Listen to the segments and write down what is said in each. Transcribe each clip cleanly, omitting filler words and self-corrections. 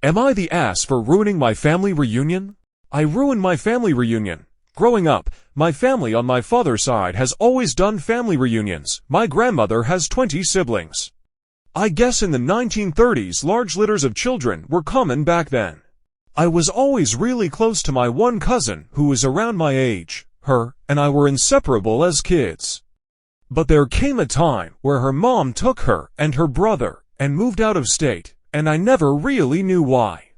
Am I the ass for ruining my family reunion? I ruined my family reunion. Growing up, my family on my father's side has always done family reunions. My grandmother has 20 siblings. I guess in the 1930s large litters of children were common back then. I was always really close to my one cousin who was around my age. Her and I were inseparable as kids. But there came a time where her mom took her and her brother and moved out of state, and I never really knew why.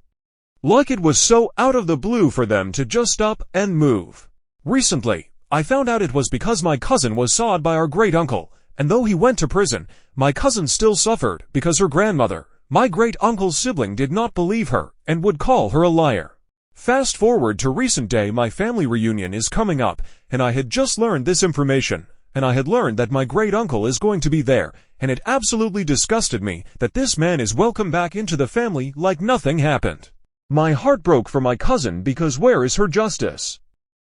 Like it was so out of the blue for them to just up and move. Recently, I found out it was because my cousin was sawed by our great-uncle, and though he went to prison, my cousin still suffered because her grandmother, my great-uncle's sibling, did not believe her and would call her a liar. Fast forward to recent day, my family reunion is coming up, and I had just learned this information, and I had learned that my great-uncle is going to be there, and it absolutely disgusted me that this man is welcome back into the family like nothing happened. My heart broke for my cousin because where is her justice?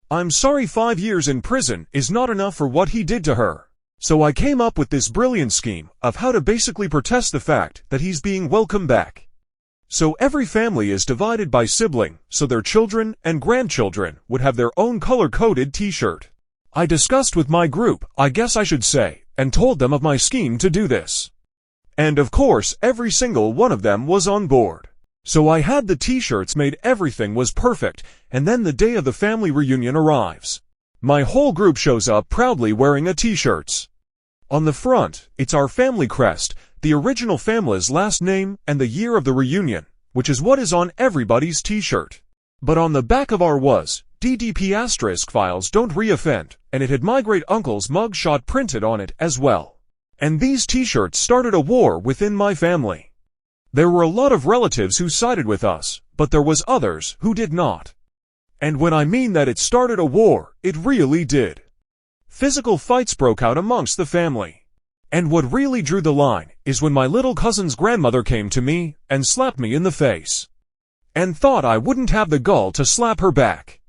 I'm sorry, 5 years in prison is not enough for what he did to her. So I came up with this brilliant scheme of how to basically protest the fact that he's being welcomed back. So every family is divided by sibling, so their children and grandchildren would have their own color-coded t-shirt. I discussed with my group, I guess I should say, and told them of my scheme to do this. And of course, every single one of them was on board. So I had the t-shirts made, everything was perfect, and then the day of the family reunion arrives. My whole group shows up proudly wearing a t-shirts. On the front, it's our family crest, the original family's last name, and the year of the reunion, which is what is on everybody's t-shirt. But on the back of our was, DDP asterisk files don't reoffend, and it had my great-uncle's mugshot printed on it as well. And these t-shirts started a war within my family. There were a lot of relatives who sided with us, but there was others who did not. And when I mean that it started a war, it really did. Physical fights broke out amongst the family. And what really drew the line is when my little cousin's grandmother came to me and slapped me in the face. And thought I wouldn't have the gall to slap her back.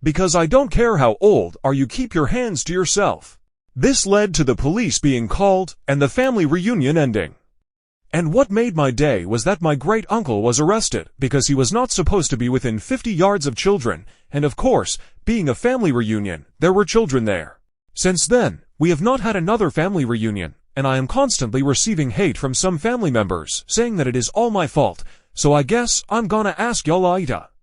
Because I don't care how old are, you keep your hands to yourself. This led to the police being called and the family reunion ending. And what made my day was that my great-uncle was arrested because he was not supposed to be within 50 yards of children, and of course, being a family reunion, there were children there. Since then, we have not had another family reunion, and I am constantly receiving hate from some family members saying that it is all my fault, so I guess I'm gonna ask y'all AITA.